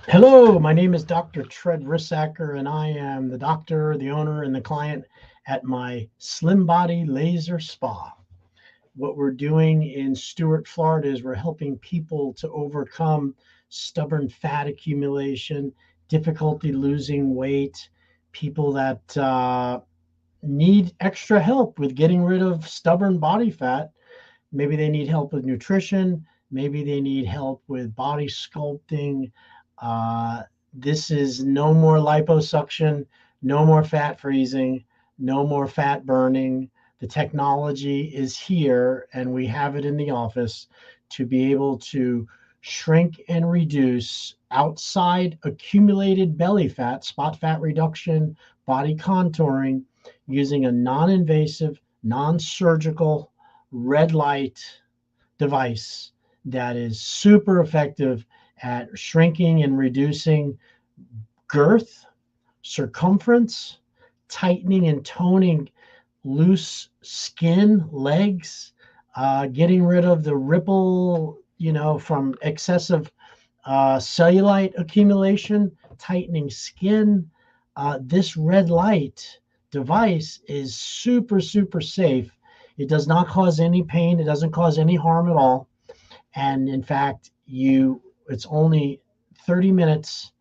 Hello, my name is Dr. Tread Rissacker, and I am the doctor, the owner, and the client at my Slim Body Laser Spa. What we're doing in Stuart, Florida is we're helping people to overcome stubborn fat accumulation, difficulty losing weight, people that need extra help with getting rid of stubborn body fat. Maybe they need help with nutrition. Maybe they need help with body sculpting. Uh, this is no more liposuction, no more fat freezing, no more fat burning. The technology is here, and we have it in the office to be able to shrink and reduce outside accumulated belly fat, spot fat reduction, body contouring using a non invasive, non surgical red light device that is super effective at shrinking and reducing girth, circumference, tightening and toning loose skin, legs, getting rid of the ripple, from excessive cellulite accumulation, tightening skin. This red light device is super, super safe. It does not cause any pain. It doesn't cause any harm at all. And in fact, it's only 30 minutes,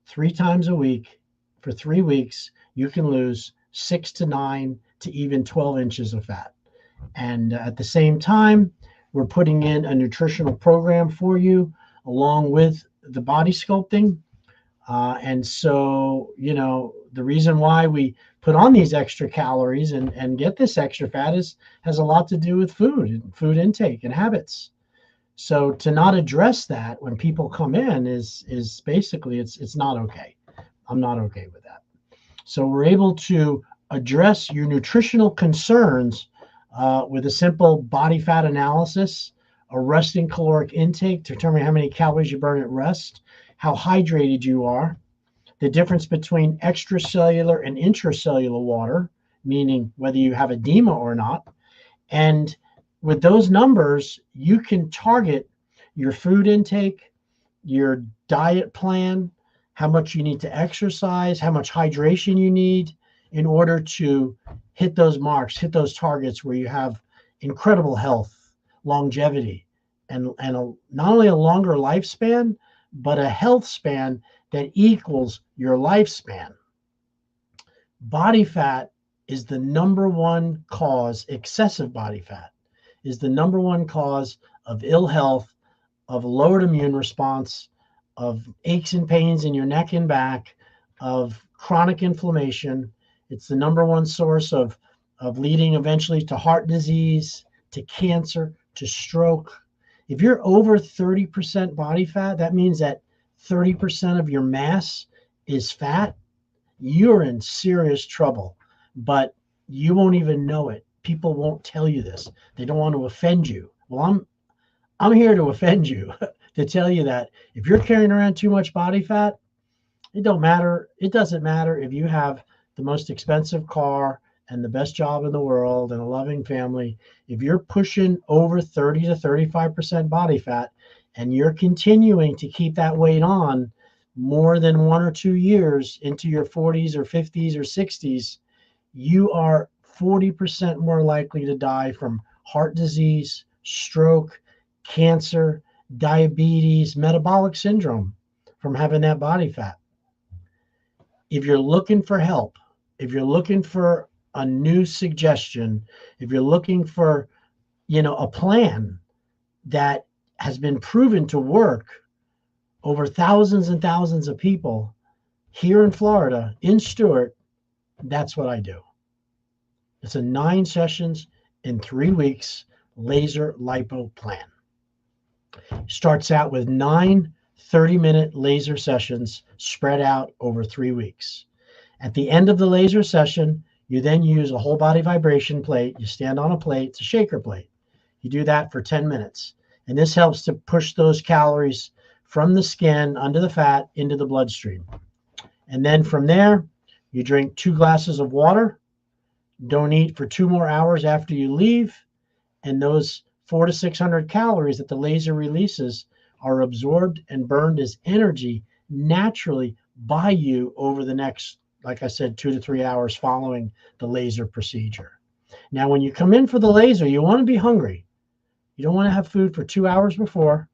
3 times a week for 3 weeks. You can lose 6 to 9 to even 12 inches of fat. And at the same time, we're putting in a nutritional program for you along with the body sculpting. And so, the reason why we put on these extra calories and get this extra fat has a lot to do with food intake and habits. So to not address that when people come in is basically it's not okay. I'm not okay with that. So we're able to address your nutritional concerns with a simple body fat analysis, a resting caloric intake to determine how many calories you burn at rest, how hydrated you are, the difference between extracellular and intracellular water, meaning whether you have edema or not. And with those numbers, you can target your food intake, your diet plan, how much you need to exercise, how much hydration you need in order to hit those marks, hit those targets where you have incredible health, longevity, and not only a longer lifespan, but a health span that equals your lifespan. Body fat is the number one cause, excessive body fat is the number one cause of ill health, of lowered immune response, of aches and pains in your neck and back, of chronic inflammation. It's the number one source of leading eventually to heart disease, to cancer, to stroke. If you're over 30% body fat, that means that 30% of your mass is fat. You're in serious trouble, but you won't even know it. People won't tell you this. They don't want to offend you. Well, I'm here to offend you to tell you that if you're carrying around too much body fat, it don't matter. It doesn't matter if you have the most expensive car and the best job in the world and a loving family. If you're pushing over 30 to 35% body fat and you're continuing to keep that weight on more than 1 or 2 years into your 40s or 50s or 60s, you are 40% more likely to die from heart disease, stroke, cancer, diabetes, metabolic syndrome from having that body fat. If you're looking for help, if you're looking for a new suggestion, if you're looking for, a plan that has been proven to work over thousands and thousands of people here in Florida, in Stuart, that's what I do. It's a 9 sessions in 3 weeks laser lipo plan. Starts out with 9 30-minute laser sessions spread out over 3 weeks. At the end of the laser session, you then use a whole body vibration plate. You stand on a plate, it's a shaker plate. You do that for 10 minutes. And this helps to push those calories from the skin under the fat into the bloodstream. And then from there, you drink 2 glasses of water. Don't eat for 2 more hours after you leave. And those 400 to 600 calories that the laser releases are absorbed and burned as energy naturally by you over the next, like I said, 2 to 3 hours following the laser procedure. Now, when you come in for the laser, you want to be hungry. You don't want to have food for 2 hours before,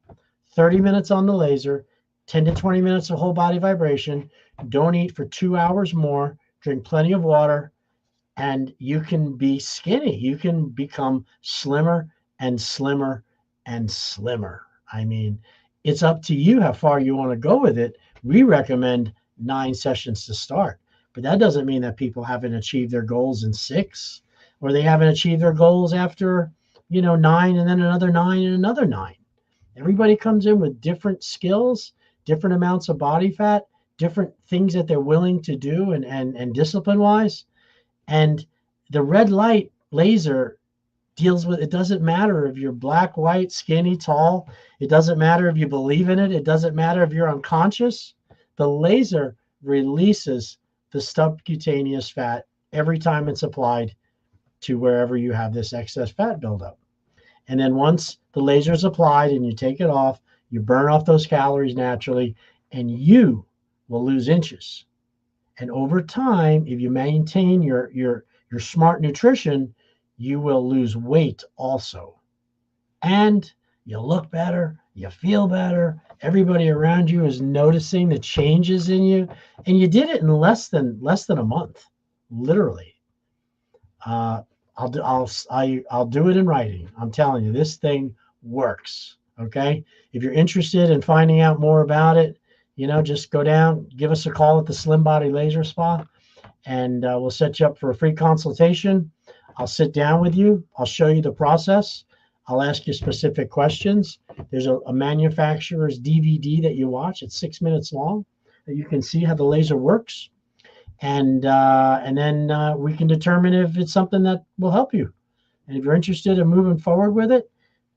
30 minutes on the laser, 10 to 20 minutes of whole body vibration. Don't eat for 2 hours more. Drink plenty of water, and you can be skinny. You can become slimmer and slimmer and slimmer. I mean, it's up to you how far you want to go with it. We recommend 9 sessions to start, but that doesn't mean that people haven't achieved their goals in 6, or they haven't achieved their goals after, 9 and then another 9 and another 9. Everybody comes in with different skills, different amounts of body fat, different things that they're willing to do and discipline wise. And the red light laser deals with, it doesn't matter if you're black, white, skinny, tall. It doesn't matter if you believe in it. It doesn't matter if you're unconscious. The laser releases the subcutaneous fat every time it's applied to wherever you have this excess fat buildup. And then once the laser is applied and you take it off, you burn off those calories naturally, and you will lose inches. And over time, if you maintain your smart nutrition, you will lose weight also. And you look better, you feel better. Everybody around you is noticing the changes in you. And you did it in less than a month, literally. I'll do it in writing. I'm telling you, this thing works. Okay. If you're interested in finding out more about it, just go down, give us a call at the Slim Body Laser Spa, and we'll set you up for a free consultation. I'll sit down with you. I'll show you the process. I'll ask you specific questions. There's a manufacturer's DVD that you watch. It's 6 minutes long, that you can see how the laser works. And then we can determine if it's something that will help you. And if you're interested in moving forward with it,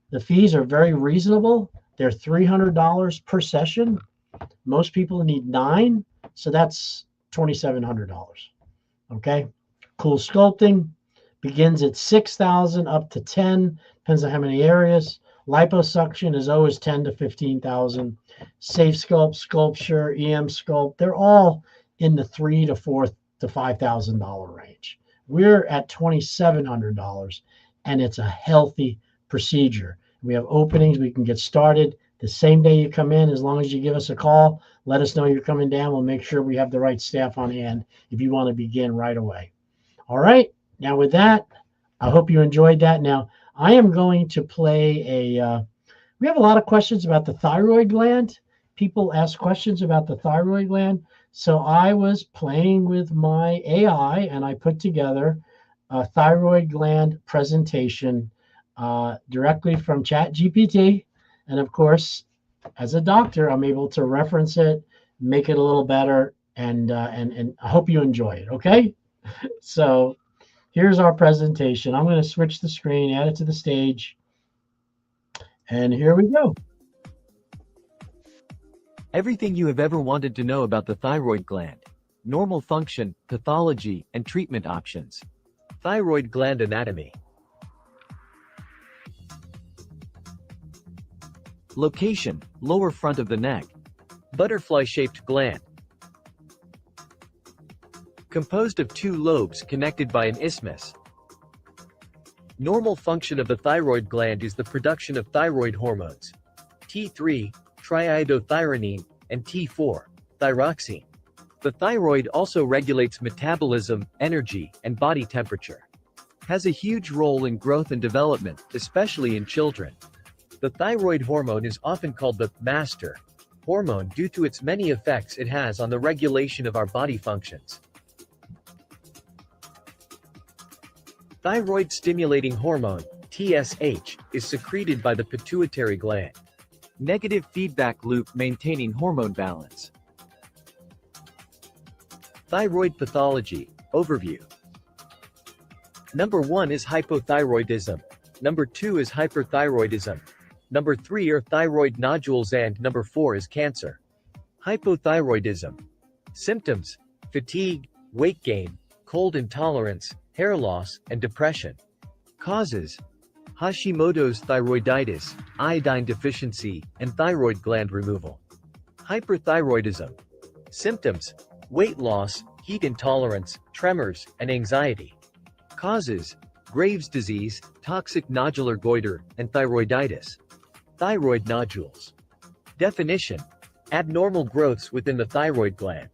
the fees are very reasonable. They're $300 per session. Most people need 9, so that's $2,700. Okay. Cool sculpting begins at 6,000 up to 10, depends on how many areas. Liposuction is always 10 to 15,000. Safe Sculpt, Sculpture, EM Sculpt, they're all in the $3,000 to $4,000 to $5,000 range. We're at $2,700, and it's a healthy procedure. We have openings. We can get started the same day you come in. As long as you give us a call, let us know you're coming down. We'll make sure we have the right staff on hand if you want to begin right away. All right. Now with that, I hope you enjoyed that. Now I am going to play we have a lot of questions about the thyroid gland. People ask questions about the thyroid gland. So I was playing with my AI, and I put together a thyroid gland presentation directly from ChatGPT. And of course, as a doctor, I'm able to reference it, make it a little better, and I hope you enjoy it. Okay. So here's our presentation. I'm going to switch the screen, add it to the stage, and here we go. Everything you have ever wanted to know about the thyroid gland, normal function, pathology, and treatment options. Thyroid gland anatomy. Location, lower front of the neck. Butterfly-shaped gland. Composed of 2 lobes connected by an isthmus. Normal function of the thyroid gland is the production of thyroid hormones. T3, triiodothyronine, and T4, thyroxine. The thyroid also regulates metabolism, energy, and body temperature. Has a huge role in growth and development, especially in children. The thyroid hormone is often called the master hormone due to its many effects it has on the regulation of our body functions. Thyroid stimulating hormone, TSH, is secreted by the pituitary gland. Negative feedback loop maintaining hormone balance. Thyroid pathology, overview. Number 1 is hypothyroidism. Number 2 is hyperthyroidism. Number 3 are thyroid nodules, and number 4 is cancer. Hypothyroidism. Symptoms: fatigue, weight gain, cold intolerance, hair loss, and depression. Causes: Hashimoto's thyroiditis, iodine deficiency, and thyroid gland removal. Hyperthyroidism. Symptoms: weight loss, heat intolerance, tremors, and anxiety. Causes: Graves' disease, toxic nodular goiter, and thyroiditis. Thyroid nodules. Definition: abnormal growths within the thyroid gland.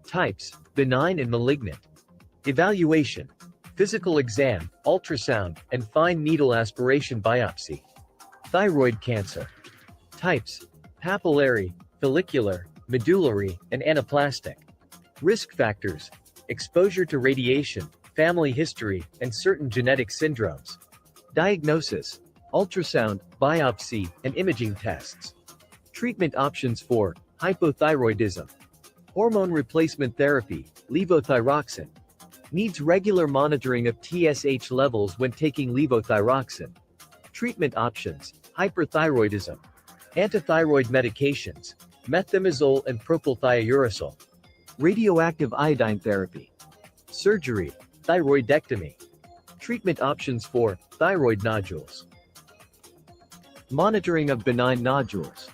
Types: benign and malignant. Evaluation: physical exam, ultrasound, and fine needle aspiration biopsy. Thyroid cancer. Types: papillary, follicular, medullary, and anaplastic. Risk factors: exposure to radiation, family history, and certain genetic syndromes. Diagnosis: ultrasound, biopsy, and imaging tests. Treatment options for hypothyroidism. Hormone replacement therapy, levothyroxine. Needs regular monitoring of TSH levels when taking levothyroxine. Treatment options: hyperthyroidism. Antithyroid medications, methimazole and propylthiouracil. Radioactive iodine therapy. Surgery, thyroidectomy. Treatment options for thyroid nodules. Monitoring of benign nodules.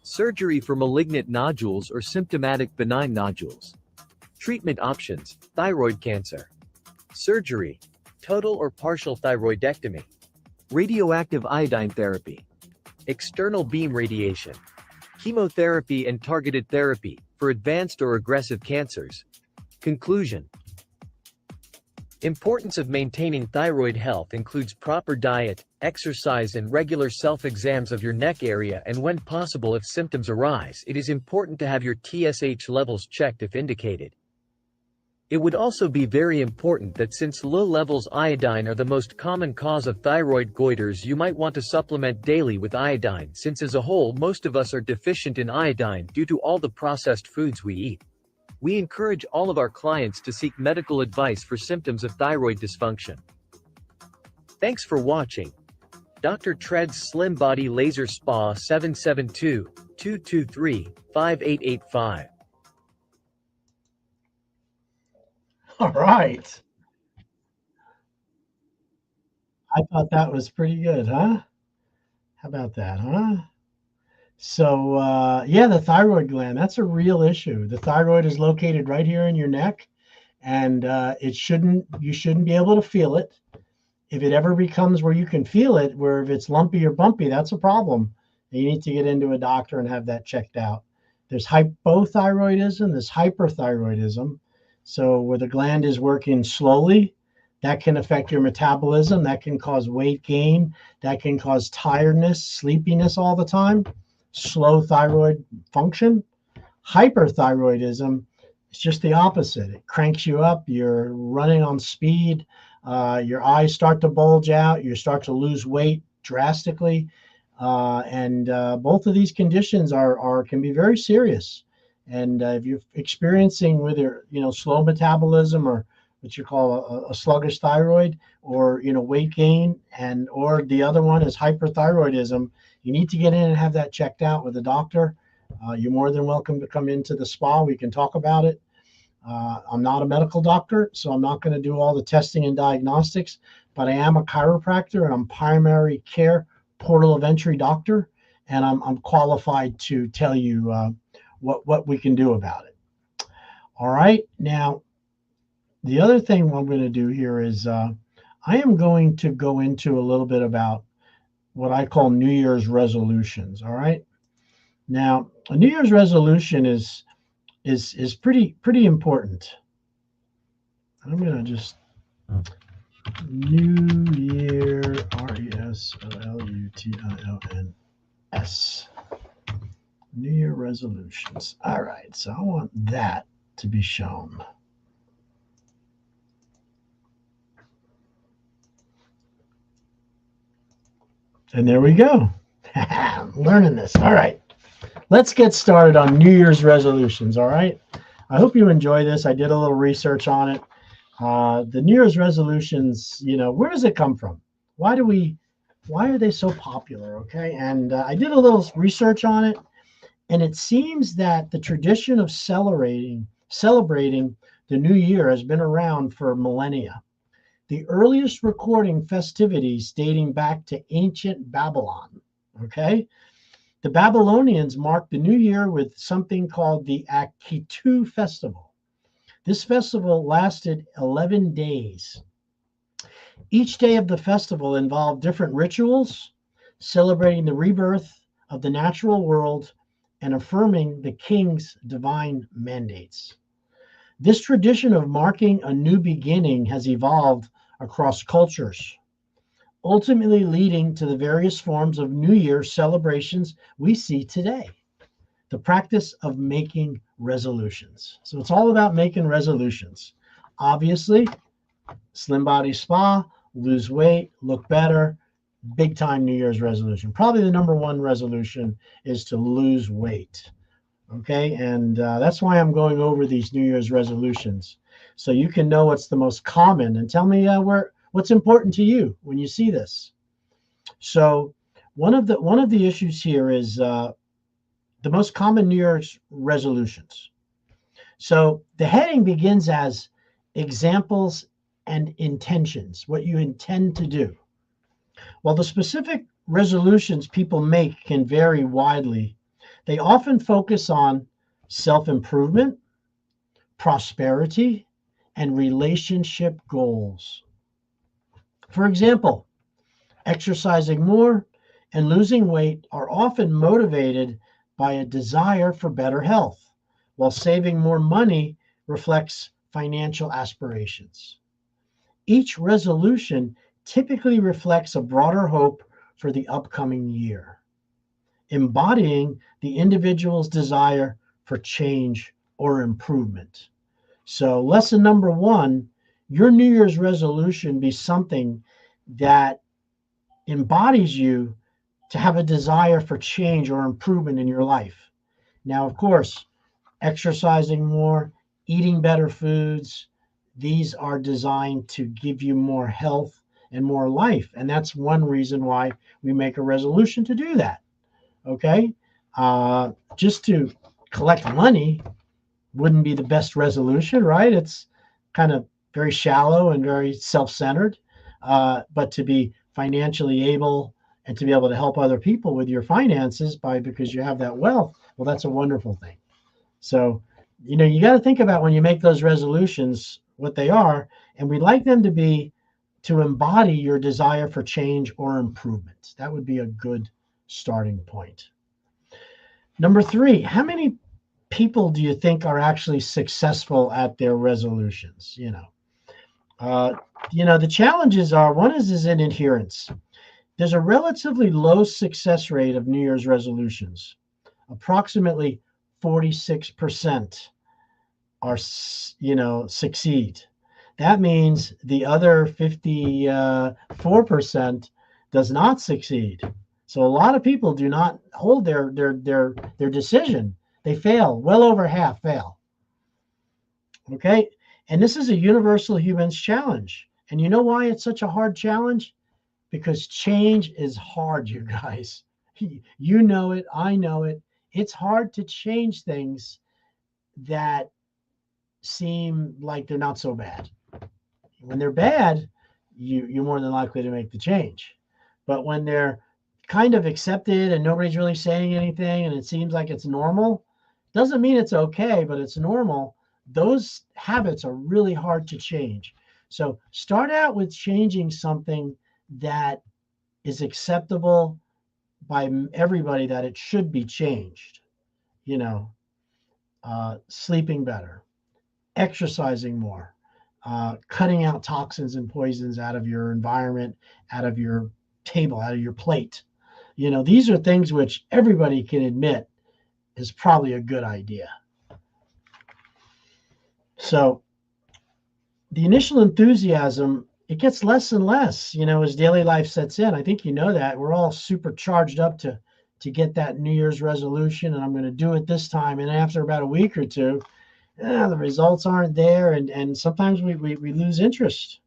Surgery for malignant nodules or symptomatic benign nodules. Treatment options: thyroid cancer. Surgery, total or partial thyroidectomy. Radioactive iodine therapy. External beam radiation. Chemotherapy and targeted therapy for advanced or aggressive cancers. Conclusion: importance of maintaining thyroid health includes proper diet, exercise, and regular self-exams of your neck area, and when possible, if symptoms arise, it is important to have your TSH levels checked if indicated. It would also be very important that since low levels iodine are the most common cause of thyroid goiters, you might want to supplement daily with iodine, since as a whole most of us are deficient in iodine due to all the processed foods we eat. We encourage all of our clients to seek medical advice for symptoms of thyroid dysfunction. Thanks for watching. Dr. Tread's Slim Body Laser Spa 772-223-5885. All right. I thought that was pretty good, huh? How about that, huh? So, yeah, the thyroid gland, that's a real issue. The thyroid is located right here in your neck, and you shouldn't be able to feel it. If it ever becomes where you can feel it, where if it's lumpy or bumpy, that's a problem. You need to get into a doctor and have that checked out. There's hypothyroidism, there's hyperthyroidism. So where the gland is working slowly, that can affect your metabolism. That can cause weight gain. That can cause tiredness, sleepiness all the time, slow thyroid function. Hyperthyroidism is just the opposite. It cranks you up. You're running on speed. Your eyes start to bulge out. You start to lose weight drastically. And both of these conditions can be very serious. And if you're experiencing whether slow metabolism or what you call a sluggish thyroid, or weight gain, or the other one is hyperthyroidism, you need to get in and have that checked out with a doctor. You're more than welcome to come into the spa. We can talk about it. I'm not a medical doctor, so I'm not going to do all the testing and diagnostics, but I am a chiropractor and I'm primary care portal of entry doctor, and I'm qualified to tell you what we can do about it. All right. Now, the other thing I'm going to do here is I am going to go into a little bit about what I call New Year's resolutions. All right. Now, a New Year's resolution is pretty important. I'm going to just New Year, RESOLUTIONS. New Year resolutions. All right, so I want that to be shown. And there we go. I'm learning this. All right, let's get started on New Year's resolutions. All right, I hope you enjoy this. I did a little research on it. The New Year's resolutions, where does it come from? Why are they so popular? Okay, and I did a little research on it. And it seems that the tradition of celebrating the new year has been around for millennia. The earliest recording festivities dating back to ancient Babylon. Okay. The Babylonians marked the new year with something called the Akitu festival. This festival lasted 11 days. Each day of the festival involved different rituals, celebrating the rebirth of the natural world and affirming the king's divine mandates. This tradition of marking a new beginning has evolved across cultures, ultimately leading to the various forms of New Year celebrations we see today. The practice of making resolutions. So it's all about making resolutions. Obviously, Slim Body Spa, lose weight, look better, big time New Year's resolution. Probably the number one resolution is to lose weight. Okay, and that's why I'm going over these New Year's resolutions, so you can know what's the most common and tell me what's important to you when you see this. So one of the issues here is the most common New Year's resolutions. So the heading begins as examples and intentions, what you intend to do. While the specific resolutions people make can vary widely, they often focus on self-improvement, prosperity, and relationship goals. For example, exercising more and losing weight are often motivated by a desire for better health, while saving more money reflects financial aspirations. Each resolution typically reflects a broader hope for the upcoming year, embodying the individual's desire for change or improvement. So, lesson number one, your New Year's resolution be something that embodies you to have a desire for change or improvement in your life. Now, of course, exercising more, eating better foods, these are designed to give you more health and more life. And that's one reason why we make a resolution to do that. Okay, just to collect money wouldn't be the best resolution, right? It's kind of very shallow and very self-centered. But to be financially able and to be able to help other people with your finances because you have that wealth, well, that's a wonderful thing. So, you got to think about when you make those resolutions what they are, and we'd like them to embody your desire for change or improvement. That would be a good starting point. Number three, how many people do you think are actually successful at their resolutions? The challenges are, one is in adherence. There's a relatively low success rate of New Year's resolutions. Approximately 46% are, succeed. That means the other 54% does not succeed. So a lot of people do not hold their decision. They fail. Well over half fail. Okay? And this is a universal human's challenge. And you know why it's such a hard challenge? Because change is hard, you guys. You know it. I know it. It's hard to change things that seem like they're not so bad. When they're bad, you're more than likely to make the change. But when they're kind of accepted and nobody's really saying anything and it seems like it's normal, doesn't mean it's okay, but it's normal. Those habits are really hard to change. So start out with changing something that is acceptable by everybody, that it should be changed. Sleeping better, exercising more, cutting out toxins and poisons out of your environment, out of your table, out of your plate. These are things which everybody can admit is probably a good idea. So the initial enthusiasm, it gets less and less, as daily life sets in. I think that. We're all super charged up to get that New Year's resolution, and I'm going to do it this time. And after about a week or two, the results aren't there, and sometimes we lose interest.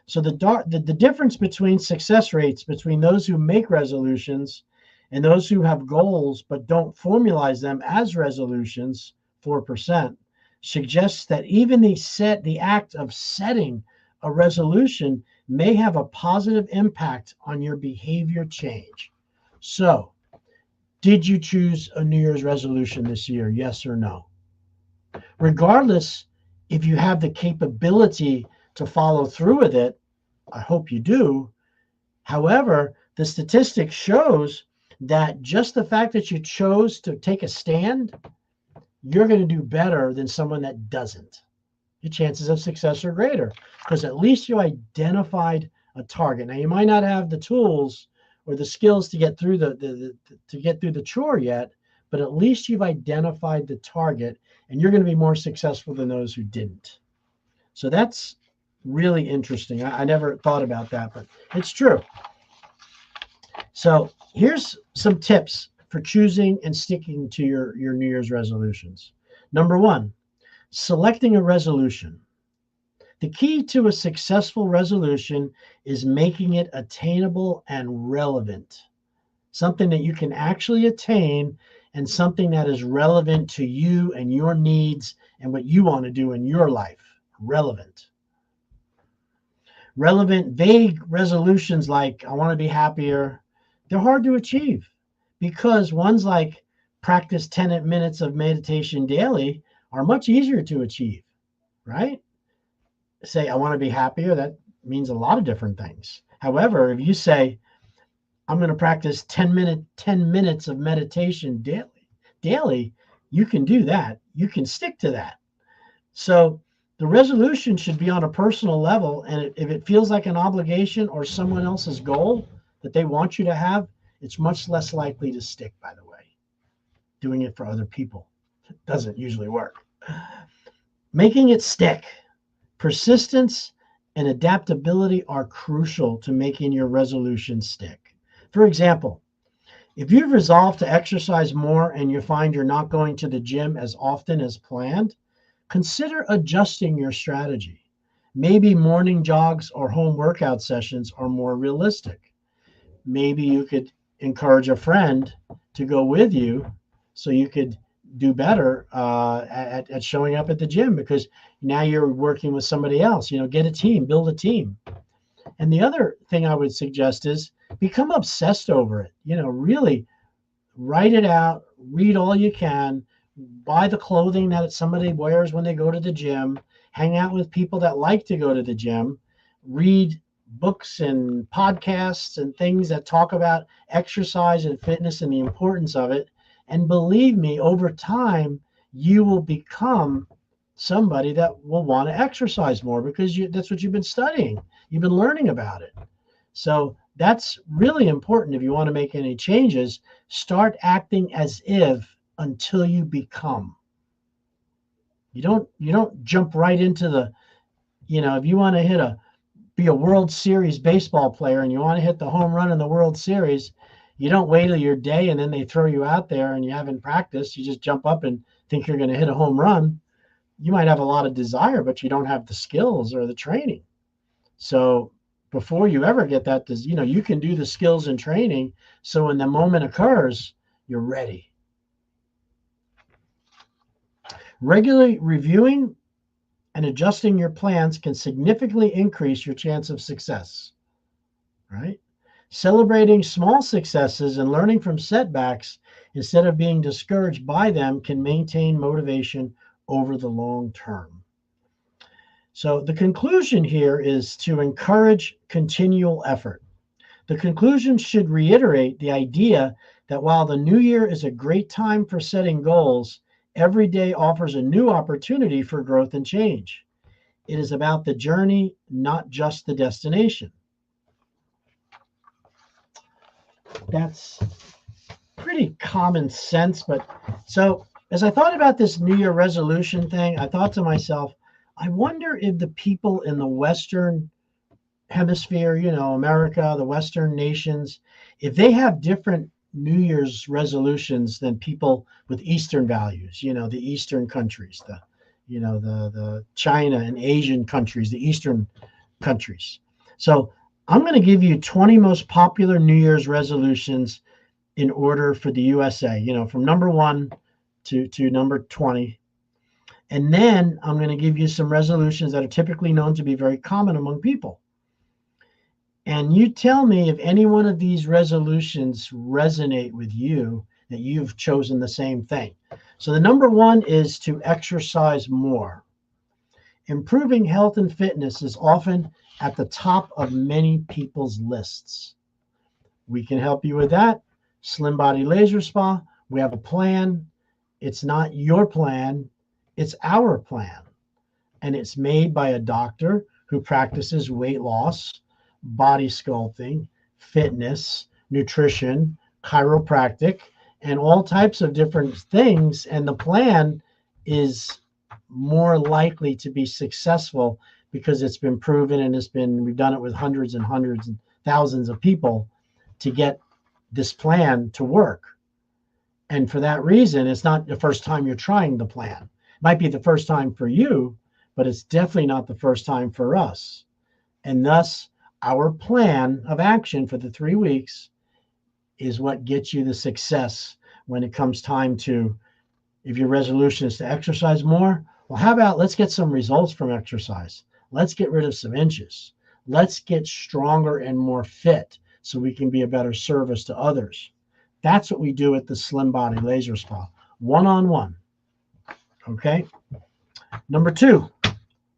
So the difference between success rates between those who make resolutions and those who have goals but don't formalize them as resolutions, 4%, suggests that even the act of setting a resolution may have a positive impact on your behavior change. So Did you choose a New Year's resolution this year? Yes or no? Regardless, if you have the capability to follow through with it, I hope you do. However, the statistic shows that just the fact that you chose to take a stand, you're going to do better than someone that doesn't. Your chances of success are greater because at least you identified a target. Now you might not have the tools or the skills to get through the chore yet, but at least you've identified the target and you're going to be more successful than those who didn't. So that's really interesting. I never thought about that, but it's true. So here's some tips for choosing and sticking to your New Year's resolutions. Number one, selecting a resolution. The key to a successful resolution is making it attainable and relevant. Something that you can actually attain and something that is relevant to you and your needs and what you want to do in your life. Relevant. Relevant, vague resolutions like I want to be happier, they're hard to achieve because ones like practice 10 minutes of meditation daily are much easier to achieve, right? Say, I want to be happier, that means a lot of different things. However, if you say, I'm going to practice 10 minutes of meditation daily, you can do that. You can stick to that. So the resolution should be on a personal level. And if it feels like an obligation or someone else's goal that they want you to have, it's much less likely to stick, by the way. Doing it for other people doesn't usually work. Making it stick. Persistence and adaptability are crucial to making your resolution stick. For example, if you've resolved to exercise more and you find you're not going to the gym as often as planned, consider adjusting your strategy. Maybe morning jogs or home workout sessions are more realistic. Maybe you could encourage a friend to go with you so you could do better at showing up at the gym because now you're working with somebody else. Get a team, build a team. And the other thing I would suggest is become obsessed over it. Really write it out, read all you can, buy the clothing that somebody wears when they go to the gym, hang out with people that like to go to the gym, read books and podcasts and things that talk about exercise and fitness and the importance of it. And believe me, over time, you will become somebody that will want to exercise more because that's what you've been studying. You've been learning about it. So that's really important. If you want to make any changes, start acting as if until you become. You don't jump right into the, if you want to be a World Series baseball player and you want to hit the home run in the World Series, you don't wait till your day and then they throw you out there and you haven't practiced. You just jump up and think you're going to hit a home run. You might have a lot of desire, but you don't have the skills or the training. So before you ever get that, you can do the skills and training. So when the moment occurs, you're ready. Regularly reviewing and adjusting your plans can significantly increase your chance of success, right? Celebrating small successes and learning from setbacks instead of being discouraged by them can maintain motivation over the long term. So the conclusion here is to encourage continual effort. The conclusion should reiterate the idea that while the new year is a great time for setting goals, every day offers a new opportunity for growth and change. It is about the journey, not just the destination. That's pretty common sense. But so as I thought about this New Year resolution thing, I thought to myself, I wonder if the people in the Western hemisphere, America, the Western nations, if they have different New Year's resolutions than people with Eastern values, the Eastern countries, the China and Asian countries, the Eastern countries. So I'm going to give you 20 most popular New Year's resolutions in order for the USA, from number 1 to number 20. And then I'm going to give you some resolutions that are typically known to be very common among people. And you tell me if any one of these resolutions resonate with you that you've chosen the same thing. So the number one is to exercise more. Improving health and fitness is often at the top of many people's lists. We can help you with that. Slim Body Laser Spa, we have a plan. It's not your plan, it's our plan. And it's made by a doctor who practices weight loss, body sculpting, fitness, nutrition, chiropractic, and all types of different things. And the plan is more likely to be successful because it's been proven and we've done it with hundreds and hundreds and thousands of people to get this plan to work. And for that reason, it's not the first time you're trying the plan. It might be the first time for you, but it's definitely not the first time for us. And thus, our plan of action for the 3 weeks is what gets you the success when it comes time to, if your resolution is to exercise more, well, how about let's get some results from exercise? Let's get rid of some inches. Let's get stronger and more fit so we can be a better service to others. That's what we do at the Slim Body Laser Spa, one-on-one. Okay. Number 2,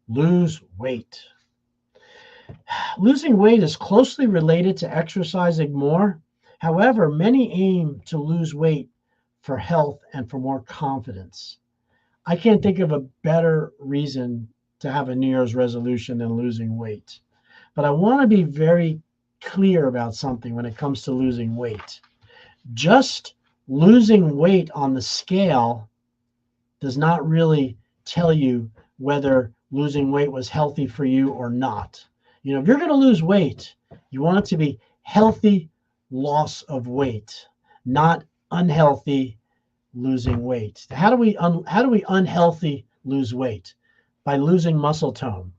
lose weight. Losing weight is closely related to exercising more. However, many aim to lose weight for health and for more confidence. I can't think of a better reason to have a New Year's resolution than losing weight. But I want to be very clear about something when it comes to losing weight. Just losing weight on the scale does not really tell you whether losing weight was healthy for you or not. You know, if you're going to lose weight, you want it to be healthy loss of weight, not unhealthy losing weight. How do we unhealthy lose weight? By losing muscle tone.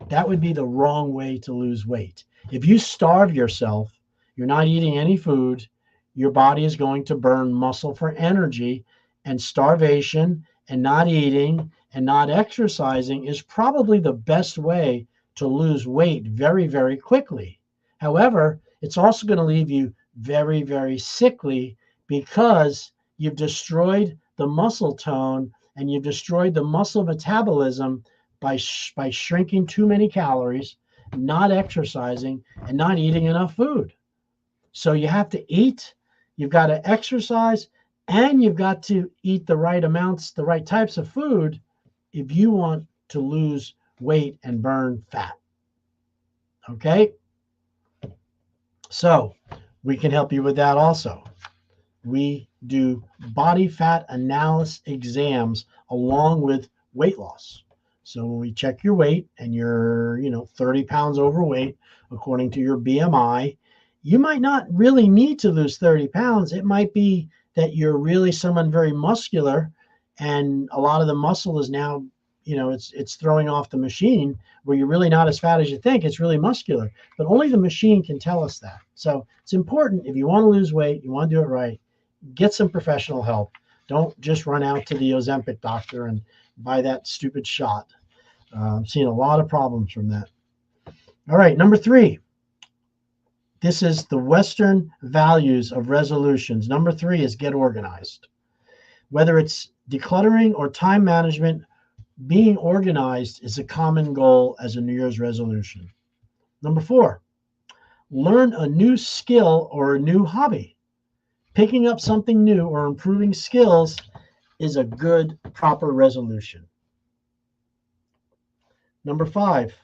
That would be the wrong way to lose weight. If you starve yourself, you're not eating any food, your body is going to burn muscle for energy, and starvation and not eating and not exercising is probably the best way to lose weight very, very quickly. However, it's also going to leave you very, very sickly because you've destroyed the muscle tone and you've destroyed the muscle metabolism by shrinking too many calories, not exercising, and not eating enough food. So you have to eat, you've got to exercise, and you've got to eat the right amounts, the right types of food if you want to lose weight and burn fat. Okay? So we can help you with that also. We do body fat analysis exams along with weight loss. So when we check your weight and you're, 30 pounds overweight, according to your BMI, you might not really need to lose 30 pounds. It might be that you're really someone very muscular and a lot of the muscle is now, it's throwing off the machine where you're really not as fat as you think. It's really muscular, but only the machine can tell us that. So it's important if you want to lose weight, you want to do it right, get some professional help. Don't just run out to the Ozempic doctor and buy that stupid shot. I'm seeing a lot of problems from that. All right, number 3. This is the Western values of resolutions. Number 3 is get organized. Whether it's decluttering or time management, being organized is a common goal as a New Year's resolution. Number 4, learn a new skill or a new hobby. Picking up something new or improving skills is a good, proper resolution. Number 5,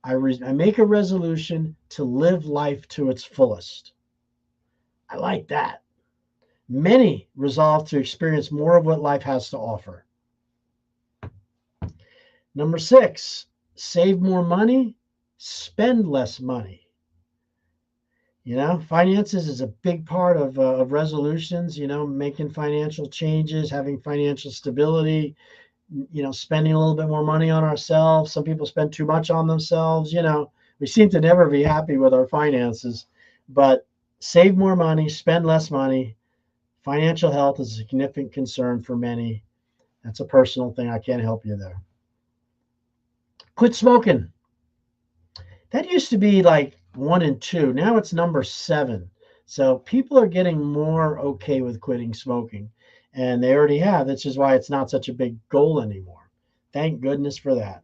I make a resolution to live life to its fullest. I like that. Many resolve to experience more of what life has to offer. Number 6, save more money, spend less money. Finances is a big part of resolutions, making financial changes, having financial stability, spending a little bit more money on ourselves. Some people spend too much on themselves. We seem to never be happy with our finances, but save more money, spend less money. Financial health is a significant concern for many. That's a personal thing. I can't help you there. Quit smoking. That used to be like 1 and 2. Now it's number 7. So people are getting more okay with quitting smoking, and they already have. That's just why it's not such a big goal anymore. Thank goodness for that.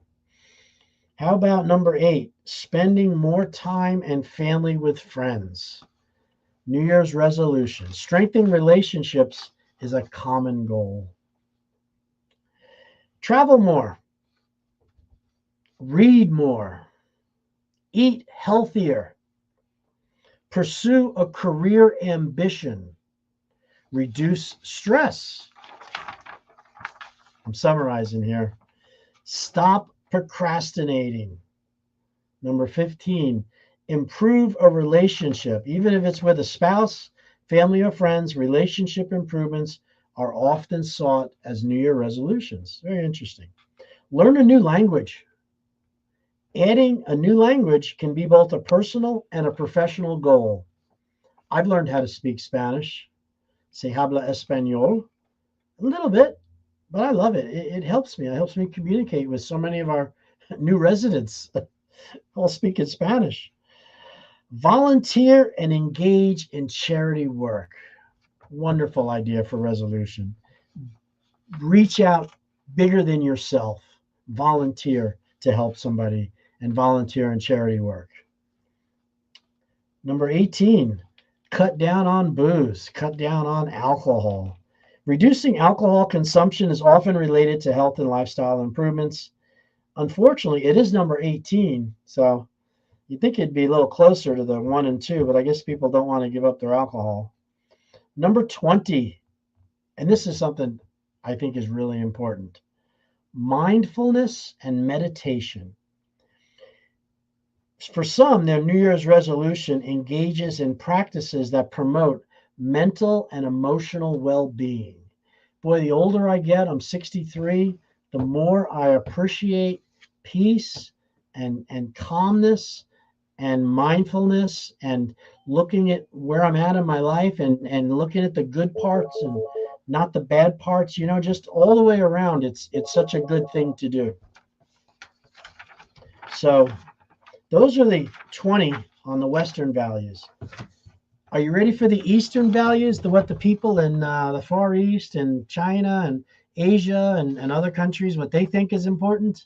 How about number 8? Spending more time and family with friends. New Year's resolution. Strengthening relationships is a common goal. Travel more, read more, eat healthier, pursue a career ambition, reduce stress. I'm summarizing here. Stop procrastinating. Number 15, improve a relationship. Even if it's with a spouse, family, or friends, relationship improvements are often sought as New Year resolutions. Very interesting. Learn a new language. Adding a new language can be both a personal and a professional goal. I've learned how to speak Spanish. Se habla español. A little bit, but I love it. It helps me. It helps me communicate with so many of our new residents all speak in Spanish. Volunteer and engage in charity work. Wonderful idea for resolution. Reach out bigger than yourself. Volunteer to help somebody and volunteer in charity work. Number 18, cut down on booze, cut down on alcohol. Reducing alcohol consumption is often related to health and lifestyle improvements. Unfortunately, it is number 18, so you'd think it'd be a little closer to the 1 and 2, but I guess people don't want to give up their alcohol. Number 20, and this is something I think is really important, mindfulness and meditation. For some, their New Year's resolution engages in practices that promote mental and emotional well-being. Boy, the older I get, I'm 63, the more I appreciate peace and calmness and mindfulness and looking at where I'm at in my life and looking at the good parts and not the bad parts, just all the way around. It's such a good thing to do. So those are the 20 on the Western values. Are you ready for the Eastern values, what the people in the Far East and China and Asia and other countries, what they think is important?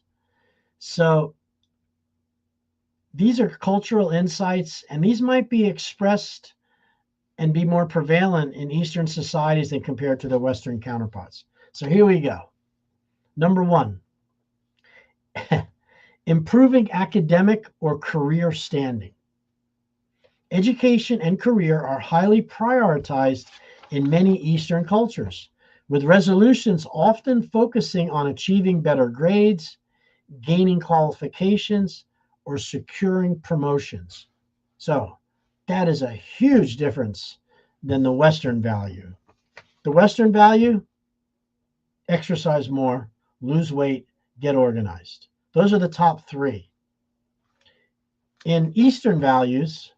So these are cultural insights, and these might be expressed and be more prevalent in Eastern societies than compared to their Western counterparts. So here we go. Number 1, improving academic or career standing. Education and career are highly prioritized in many Eastern cultures, with resolutions often focusing on achieving better grades, gaining qualifications, or securing promotions. So that is a huge difference than the Western value. The Western value, exercise more, lose weight, get organized. Those are the top 3. In Eastern values,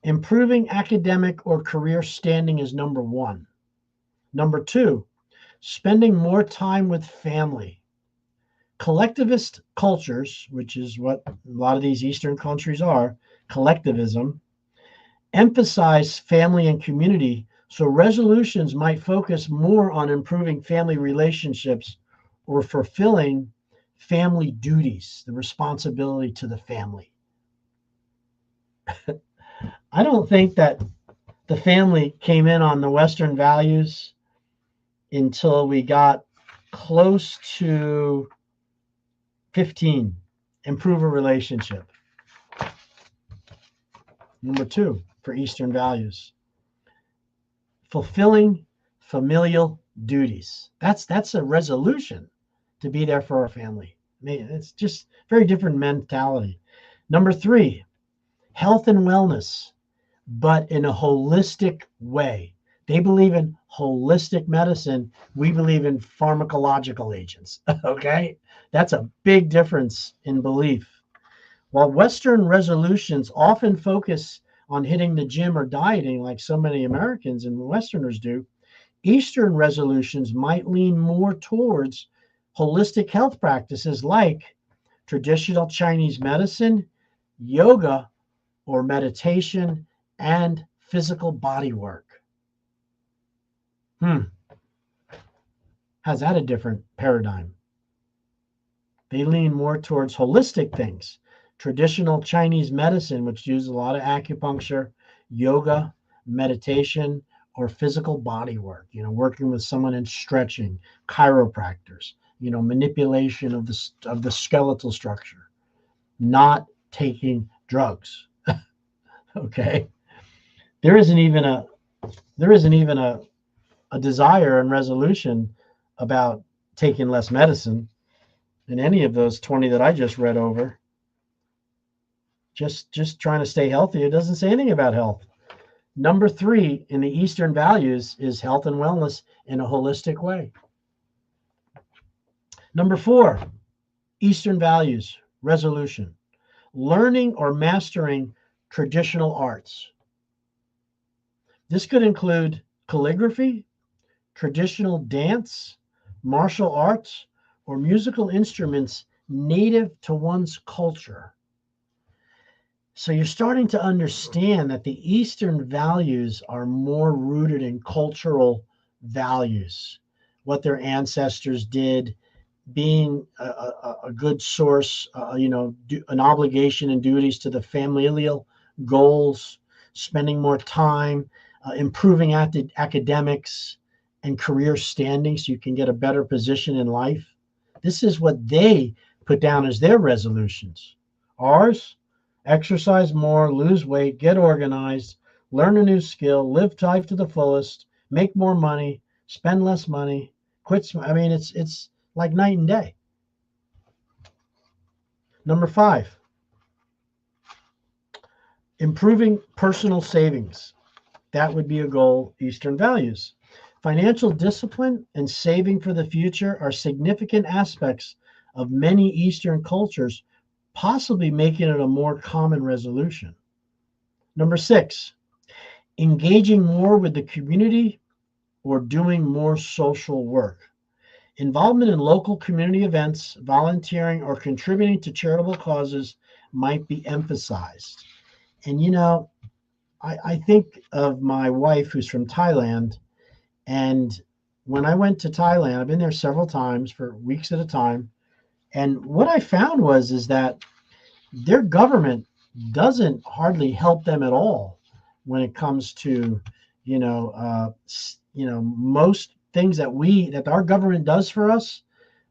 improving academic or career standing is number 1. Number 2, spending more time with family. Collectivist cultures, which is what a lot of these Eastern countries are, collectivism, emphasize family and community, so resolutions might focus more on improving family relationships or fulfilling family duties, the responsibility to the family. I don't think that the family came in on the Western values until we got close to 15, improve a relationship. Number 2 for Eastern values, fulfilling familial duties. That's a resolution to be there for our family. It's just very different mentality. Number 3, health and wellness, but in a holistic way. They believe in holistic medicine. We believe in pharmacological agents. Okay? That's a big difference in belief. While Western resolutions often focus on hitting the gym or dieting, like so many Americans and Westerners do, Eastern resolutions might lean more towards holistic health practices like traditional Chinese medicine, yoga, or meditation, and physical body work. How's that a different paradigm? They lean more towards holistic things. Traditional Chinese medicine, which uses a lot of acupuncture, yoga, meditation, or physical body work, working with someone in stretching, chiropractors, manipulation of the skeletal structure, not taking drugs. Okay. There isn't even a desire and resolution about taking less medicine in any of those 20 that I just read over. Just trying to stay healthy. It doesn't say anything about health. Number 3 in the Eastern values is health and wellness in a holistic way. Number 4, Eastern values, resolution, learning or mastering traditional arts. This could include calligraphy, traditional dance, martial arts, or musical instruments native to one's culture. So you're starting to understand that the Eastern values are more rooted in cultural values, what their ancestors did, being a good source, an obligation and duties to the familial goals, spending more time, improving academics and career standing so you can get a better position in life. This is what they put down as their resolutions. Ours, exercise more, lose weight, get organized, learn a new skill, live life to the fullest, make more money, spend less money, quit. I mean, it's like night and day. Number 5, improving personal savings. That would be a goal, Eastern values. Financial discipline and saving for the future are significant aspects of many Eastern cultures, possibly making it a more common resolution. Number 6, engaging more with the community or doing more social work. Involvement in local community events, volunteering, or contributing to charitable causes might be emphasized. And I think of my wife who's from Thailand. And when I went to Thailand, I've been there several times for weeks at a time. And what I found is that their government doesn't hardly help them at all when it comes to, most things that our government does for us,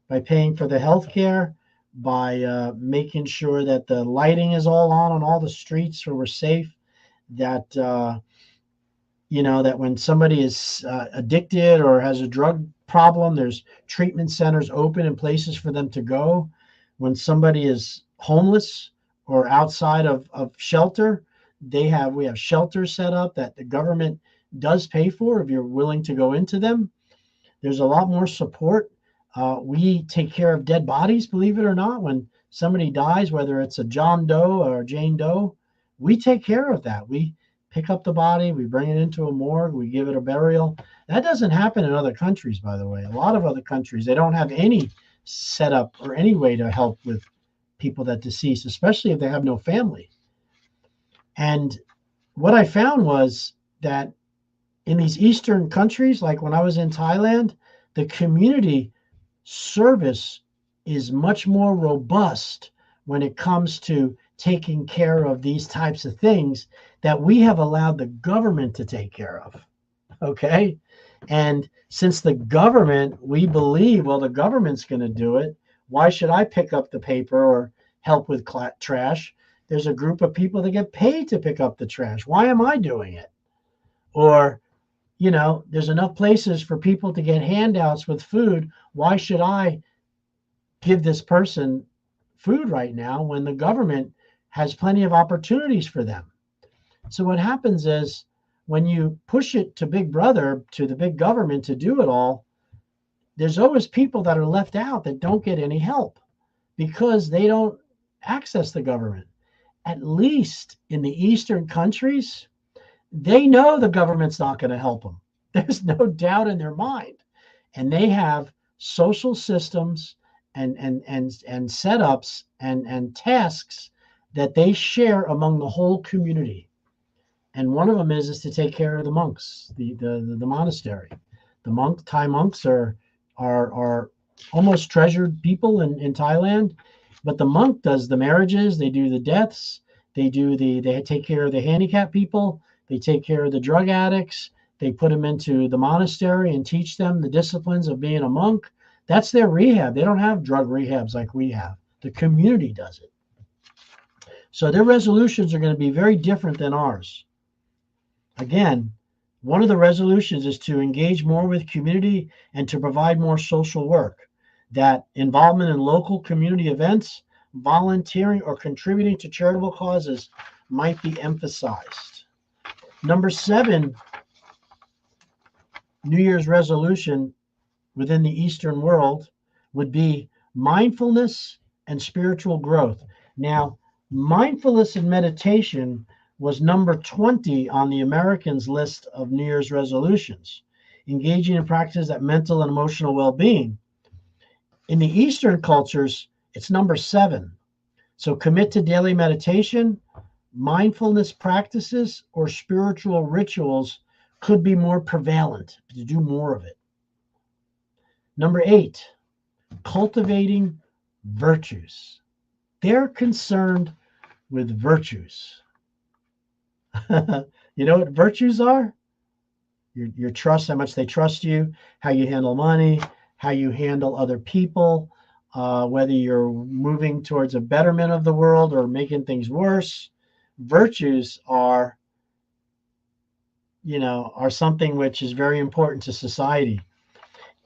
by paying for the health care, by making sure that the lighting is all on all the streets so we're safe, that that when somebody is addicted or has a drug problem, there's treatment centers open and places for them to go. When somebody is homeless or outside of shelter, we have shelters set up that the government does pay for if you're willing to go into them. There's a lot more support. We take care of dead bodies, believe it or not. When somebody dies, whether it's a John Doe or a Jane Doe, we take care of that. We pick up the body, we bring it into a morgue, we give it a burial. That doesn't happen in other countries, by the way. A lot of other countries, they don't have any setup or any way to help with people that deceased, especially if they have no family. And what I found was that in these Eastern countries, like when I was in Thailand, the community service is much more robust when it comes to taking care of these types of things that we have allowed the government to take care of. Okay. And since the government, we believe, well, the government's going to do it. Why should I pick up the paper or help with trash? There's a group of people that get paid to pick up the trash. Why am I doing it? Or, there's enough places for people to get handouts with food. Why should I give this person food right now when the government has plenty of opportunities for them? So what happens is when you push it to Big Brother, to the big government to do it all, there's always people that are left out that don't get any help because they don't access the government. At least in the Eastern countries, they know the government's not going to help them. There's no doubt in their mind. And they have social systems and setups and tasks that they share among the whole community. And one of them is to take care of the monks, the monastery. The Thai monks are almost treasured people in Thailand, but the monk does the marriages, they do the deaths, they take care of the handicapped people, they take care of the drug addicts, they put them into the monastery and teach them the disciplines of being a monk. That's their rehab. They don't have drug rehabs like we have. The community does it. So their resolutions are going to be very different than ours. Again, one of the resolutions is to engage more with community and to provide more social work. That involvement in local community events, volunteering, or contributing to charitable causes might be emphasized. Number 7, New Year's resolution within the Eastern world would be mindfulness and spiritual growth. Now, mindfulness and meditation was number 20 on the Americans' list of New Year's resolutions, engaging in practices that mental and emotional well-being. In the Eastern cultures, it's number 7. So commit to daily meditation, mindfulness practices, or spiritual rituals could be more prevalent, to do more of it. Number 8, cultivating virtues. They're concerned with virtues. You know what virtues are? Your trust, how much they trust you, how you handle money, how you handle other people, whether you're moving towards a betterment of the world or making things worse. Virtues are something which is very important to society.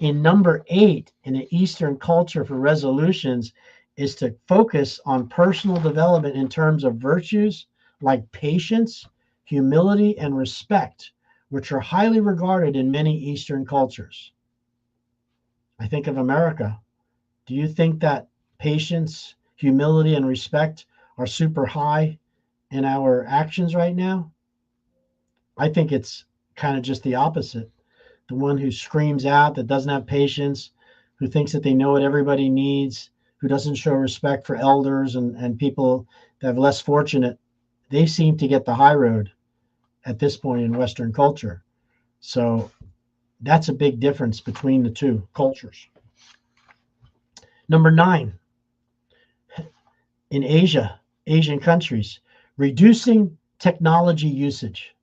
In number 8 in the Eastern culture for resolutions is to focus on personal development in terms of virtues like patience, humility, and respect, which are highly regarded in many Eastern cultures. I think of America. Do you think that patience, humility, and respect are super high in our actions right now? I think it's kind of just the opposite. The one who screams out, that doesn't have patience, who thinks that they know what everybody needs, who doesn't show respect for elders and people that have less fortunate, they seem to get the high road at this point in Western culture. So that's a big difference between the two cultures. Number 9, in Asian countries, reducing technology usage.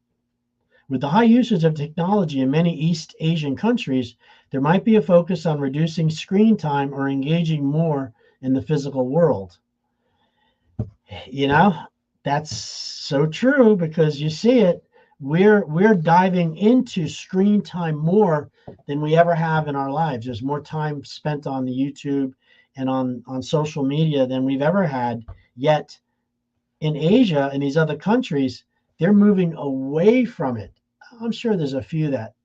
With the high usage of technology in many East Asian countries, there might be a focus on reducing screen time or engaging more in the physical world. That's so true, because you see it. We're diving into screen time more than we ever have in our lives. There's more time spent on the YouTube and on social media than we've ever had. Yet in Asia and these other countries, they're moving away from it. I'm sure there's a few that,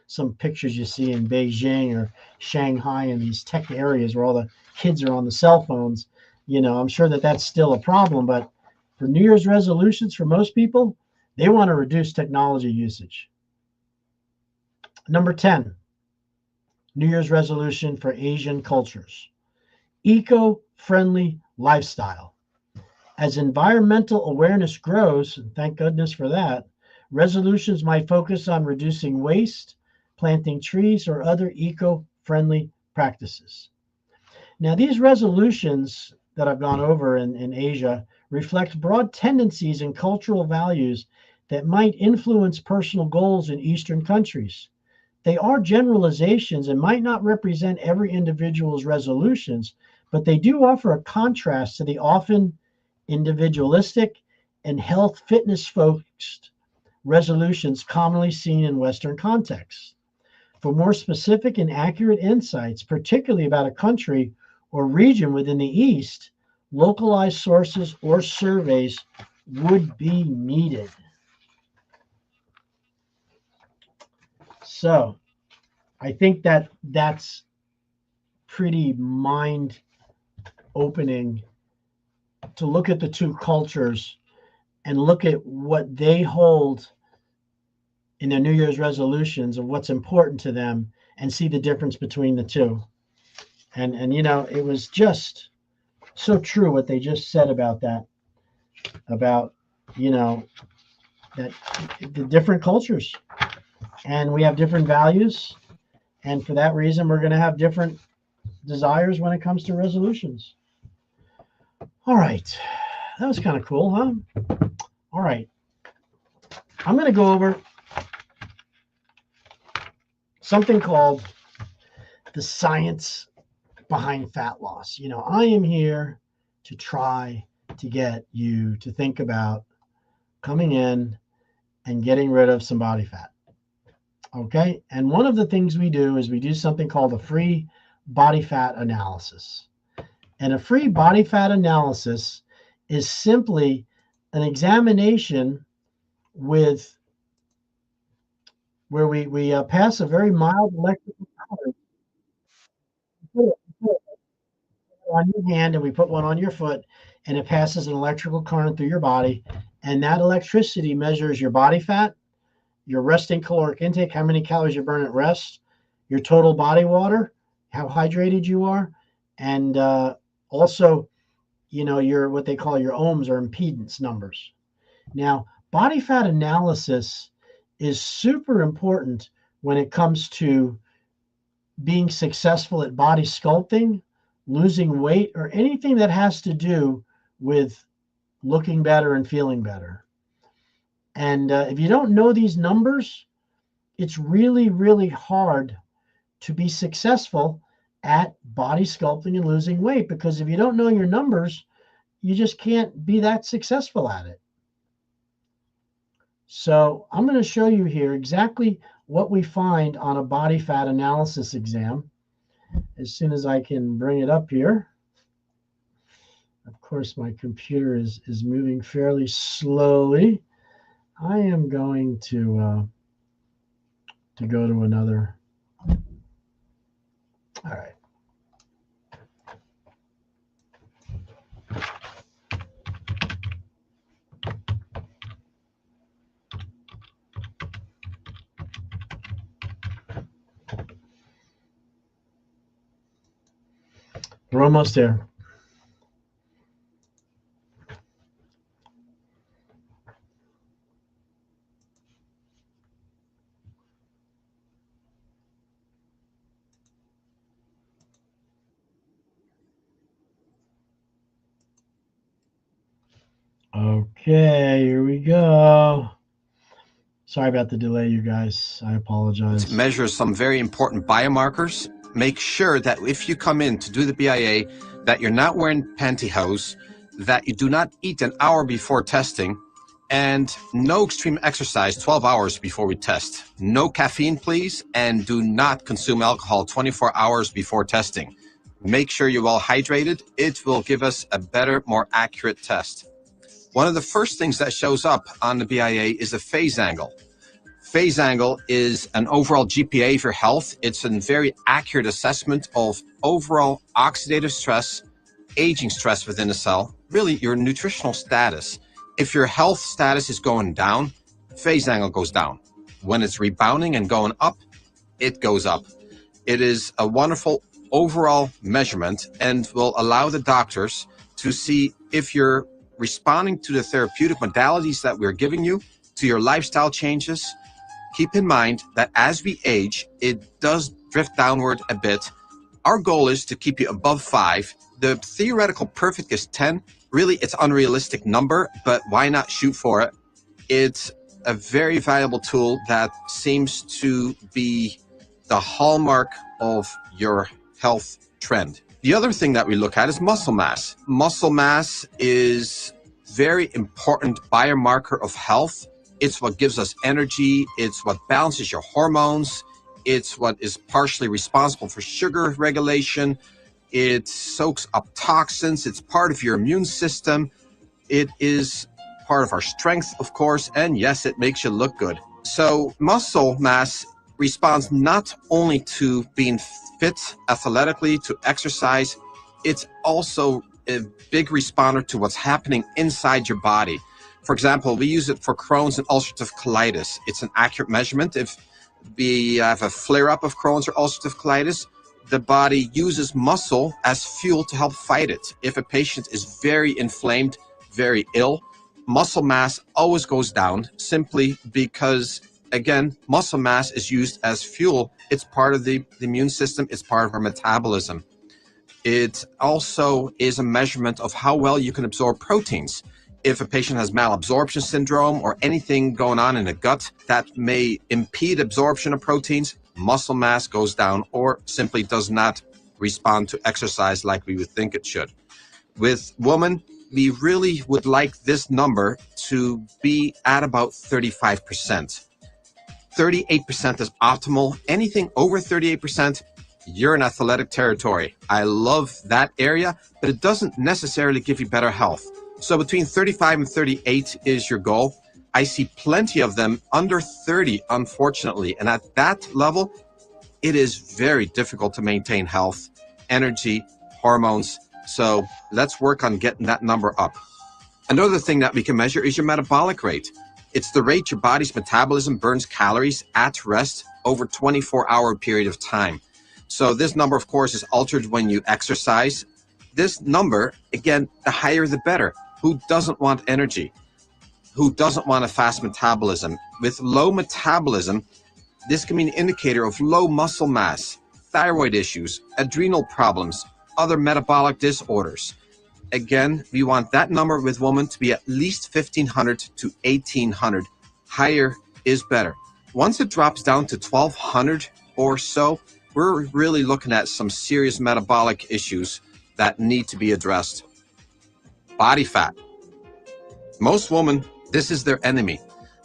some pictures you see in Beijing or Shanghai in these tech areas where all the kids are on the cell phones. I'm sure that that's still a problem. But for New Year's resolutions, for most people, they want to reduce technology usage. Number 10, New Year's resolution for Asian cultures: eco-friendly lifestyle. As environmental awareness grows, and thank goodness for that, resolutions might focus on reducing waste, planting trees, or other eco-friendly practices. Now, these resolutions that I've gone over in Asia reflect broad tendencies and cultural values that might influence personal goals in Eastern countries. They are generalizations and might not represent every individual's resolutions, but they do offer a contrast to the often individualistic and health fitness focused resolutions commonly seen in Western contexts. For more specific and accurate insights, particularly about a country or region within the East, localized sources or surveys would be needed. So I think that's pretty mind opening to look at the two cultures and look at what they hold in their New Year's resolutions of what's important to them and see the difference between the two. And it was just so true what they just said about that, about, that the different cultures, and we have different values, and for that reason, we're going to have different desires when it comes to resolutions. All right, that was kind of cool, huh? All right, I'm going to go over something called the science behind fat loss. You know, I am here to try to get you to think about coming in and getting rid of some body fat. Okay. And one of the things we do is we do something called a free body fat analysis. And a free body fat analysis is simply an examination with where we pass a very mild electrical current on your hand, and we put one on your foot, and it passes an electrical current through your body, and that electricity measures your body fat, your resting caloric intake, how many calories you burn at rest, your total body water, how hydrated you are, and also, you know, your what they call your ohms or impedance numbers. Now, body fat analysis is super important when it comes to being successful at body sculpting, losing weight, or anything that has to do with looking better and feeling better. And if you don't know these numbers, it's really, really hard to be successful at body sculpting and losing weight, because if you don't know your numbers, you just can't be that successful at it. So I'm going to show you here exactly what we find on a body fat analysis exam as soon as I can bring it up here. Of course, my computer is moving fairly slowly. I am going to go to another. All right. We're almost there. Okay, here we go. Sorry about the delay, you guys. I apologize. Measure some very important biomarkers. Make sure that if you come in to do the BIA, that you're not wearing pantyhose, that you do not eat an hour before testing, and no extreme exercise 12 hours before we test. No caffeine, please, and do not consume alcohol 24 hours before testing. Make sure you're well hydrated. It will give us a better, more accurate test. One of the first things that shows up on the BIA is a phase angle. Phase angle is an overall GPA for health. It's a very accurate assessment of overall oxidative stress, aging stress within a cell, really your nutritional status. If your health status is going down, phase angle goes down. When it's rebounding and going up, it goes up. It is a wonderful overall measurement and will allow the doctors to see if you're responding to the therapeutic modalities that we're giving you, to your lifestyle changes. Keep in mind that as we age, it does drift downward a bit. Our goal is to keep you above 5. The theoretical perfect is 10. Really, it's an unrealistic number, but why not shoot for it? It's a very valuable tool that seems to be the hallmark of your health trend. The other thing that we look at is muscle mass. Muscle mass is very important biomarker of health. It's what gives us energy. It's what balances your hormones. It's what is partially responsible for sugar regulation. It soaks up toxins. It's part of your immune system. It is part of our strength, of course. And yes, it makes you look good. So muscle mass responds not only to being fit athletically, to exercise, it's also a big responder to what's happening inside your body. For example, we use it for Crohn's and ulcerative colitis. It's an accurate measurement. If we have a flare-up of Crohn's or ulcerative colitis, the body uses muscle as fuel to help fight it. If a patient is very inflamed, very ill, muscle mass always goes down simply because, again, muscle mass is used as fuel. It's part of the immune system. It's part of our metabolism. It also is a measurement of how well you can absorb proteins. If a patient has malabsorption syndrome or anything going on in the gut that may impede absorption of proteins, muscle mass goes down or simply does not respond to exercise like we would think it should. With women, we really would like this number to be at about 35%. 38% is optimal. Anything over 38%, you're in athletic territory. I love that area, but it doesn't necessarily give you better health. So between 35 and 38 is your goal. I see plenty of them under 30, unfortunately. And at that level, it is very difficult to maintain health, energy, hormones. So let's work on getting that number up. Another thing that we can measure is your metabolic rate. It's the rate your body's metabolism burns calories at rest over a 24-hour period of time. So this number, of course, is altered when you exercise. This number, again, the higher the better. Who doesn't want energy? Who doesn't want a fast metabolism? With low metabolism, this can be an indicator of low muscle mass, thyroid issues, adrenal problems, other metabolic disorders. Again, we want that number with women to be at least 1,500 to 1,800. Higher is better. Once it drops down to 1,200 or so, we're really looking at some serious metabolic issues that need to be addressed. Body fat. Most women, this is their enemy.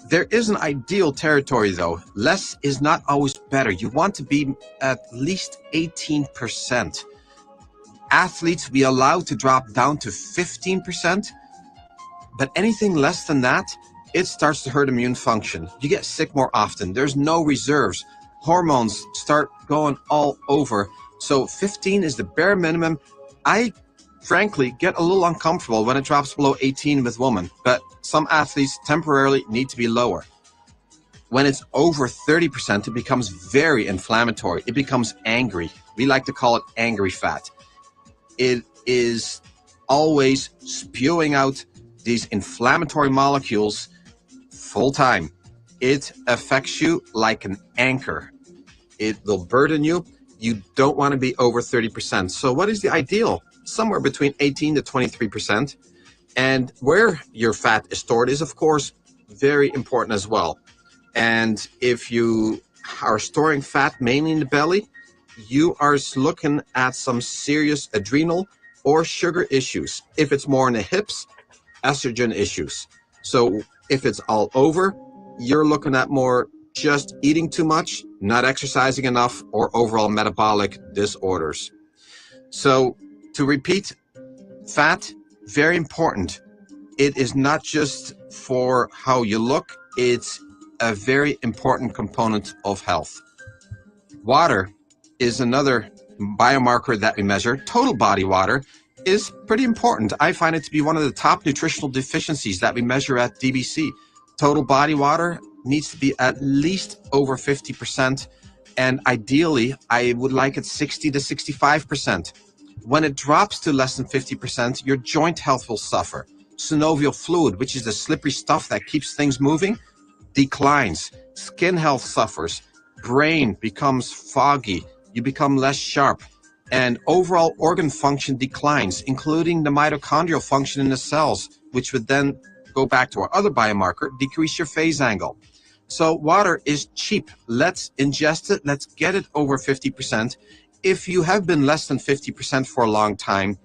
There is an ideal territory though. Less is not always better. You want to be at least 18%. Athletes be allowed to drop down to 15%, but anything less than that, it starts to hurt immune function. You get sick more often. There's no reserves. Hormones start going all over. So 15 is the bare minimum. I frankly get a little uncomfortable when it drops below 18 with women, but some athletes temporarily need to be lower. When it's over 30%, it becomes very inflammatory. It becomes angry. We like to call it angry fat. It is always spewing out these inflammatory molecules full time. It affects you like an anchor. It will burden you. You don't want to be over 30%. So what is the ideal? Somewhere between 18 to 23%. And where your fat is stored is, of course, very important as well. And if you are storing fat mainly in the belly, you are looking at some serious adrenal or sugar issues. If it's more in the hips, estrogen issues. So if it's all over, you're looking at more just eating too much, not exercising enough, or overall metabolic disorders. So to repeat, fat, very important. It is not just for how you look, it's a very important component of health. Water is another biomarker that we measure. Total body water is pretty important. I find it to be one of the top nutritional deficiencies that we measure at DBC. Total body water needs to be at least over 50%, and ideally, I would like it 60 to 65%. When it drops to less than 50%, your joint health will suffer. Synovial fluid, which is the slippery stuff that keeps things moving, declines. Skin health suffers. Brain becomes foggy. You become less sharp. And overall organ function declines, including the mitochondrial function in the cells, which would then go back to our other biomarker, decrease your phase angle. So water is cheap. Let's ingest it. Let's get it over 50%. If you have been less than 50% for a long time,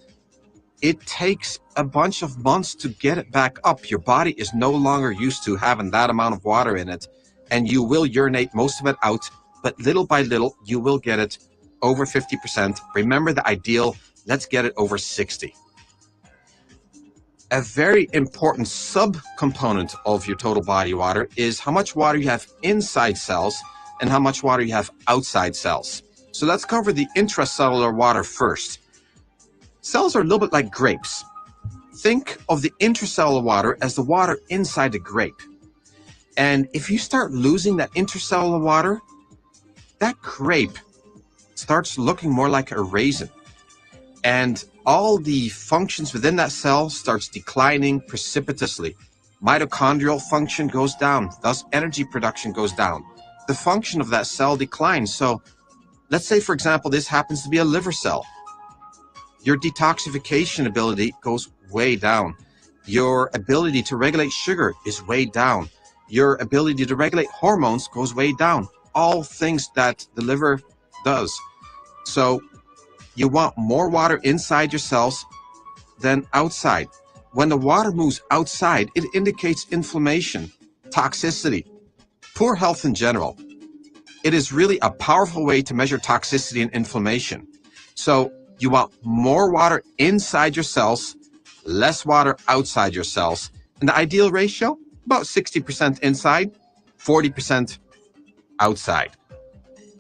it takes a bunch of months to get it back up. Your body is no longer used to having that amount of water in it, and you will urinate most of it out, but little by little, you will get it over 50%. Remember the ideal, let's get it over 60. A very important subcomponent of your total body water is how much water you have inside cells and how much water you have outside cells. So let's cover the intracellular water first. Cells are a little bit like grapes. Think of the intracellular water as the water inside the grape. And if you start losing that intracellular water, that grape starts looking more like a raisin. And all the functions within that cell starts declining precipitously. Mitochondrial function goes down, thus energy production goes down. The function of that cell declines. So let's say, for example, this happens to be a liver cell. Your detoxification ability goes way down. Your ability to regulate sugar is way down. Your ability to regulate hormones goes way down. All things that the liver does. So you want more water inside your cells than outside. When the water moves outside, it indicates inflammation, toxicity, poor health in general. It is really a powerful way to measure toxicity and inflammation. So you want more water inside your cells, less water outside your cells. And the ideal ratio, about 60% inside, 40% outside.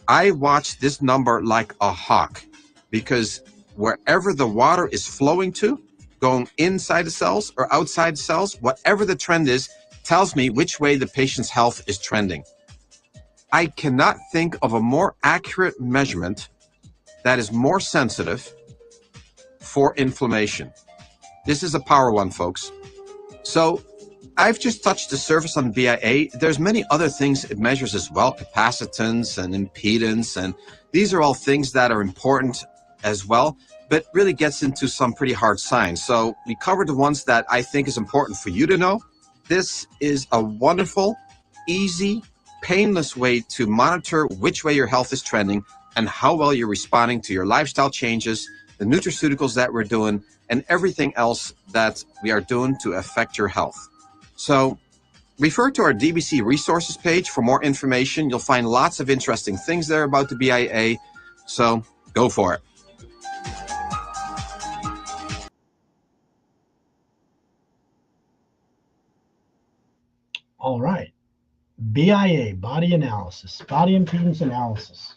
I watch this number like a hawk, because wherever the water is flowing to, going inside the cells or outside the cells, whatever the trend is, tells me which way the patient's health is trending. I cannot think of a more accurate measurement that is more sensitive for inflammation. This is a power one, folks. So I've just touched the surface on BIA. There's many other things it measures as well, capacitance and impedance, and these are all things that are important as well, but really gets into some pretty hard science. So we covered the ones that I think is important for you to know. This is a wonderful, easy, painless way to monitor which way your health is trending and how well you're responding to your lifestyle changes, the nutraceuticals that we're doing, and everything else that we are doing to affect your health. So refer to our DBC resources page for more information. You'll find lots of interesting things there about the BIA. So go for it. All right. BIA, body analysis, body impedance analysis.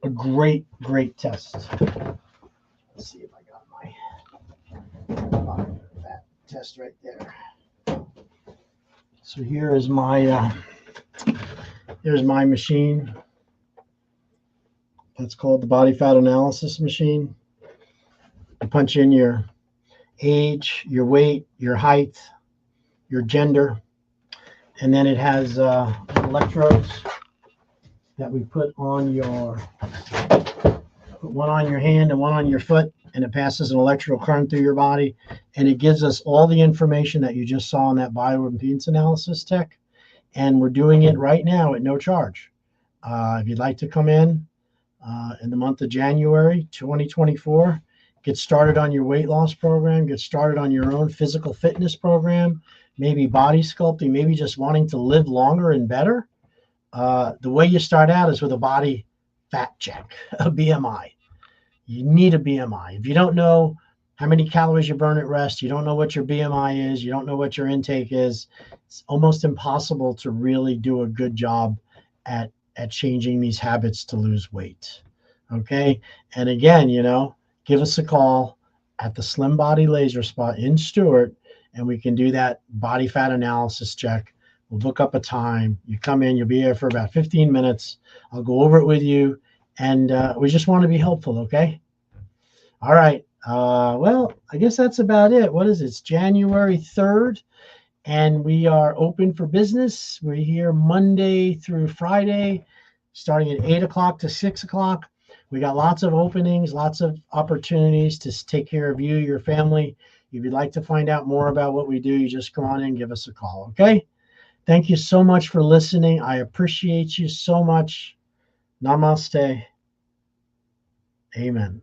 A great, great test. Let's see if I got that test right there. So here is my here's my machine. That's called the body fat analysis machine. You punch in your age, your weight, your height, your gender, and then it has electrodes that we put on one on your hand and one on your foot, and it passes an electrical current through your body, and it gives us all the information that you just saw in that bioimpedance analysis tech. And we're doing it right now at no charge. If you'd like to come in the month of January 2024, get started on your weight loss program, get started on your own physical fitness program, maybe body sculpting, maybe just wanting to live longer and better. The way you start out is with a body fat check, a BMI. You need a BMI. If you don't know how many calories you burn at rest, you don't know what your BMI is, you don't know what your intake is, it's almost impossible to really do a good job at changing these habits to lose weight. Okay. And again, give us a call at the Slim Body Laser Spa in Stuart, and we can do that body fat analysis check. We'll book up a time. You come in, you'll be here for about 15 minutes. I'll go over it with you, and we just want to be helpful, okay? All right. Well, I guess that's about it. What is it? It's January 3rd, and we are open for business. We're here Monday through Friday, starting at 8 o'clock to 6 o'clock. We got lots of openings, lots of opportunities to take care of you, your family. If you'd like to find out more about what we do, you just come on in and give us a call, okay? Thank you so much for listening. I appreciate you so much. Namaste. Amen.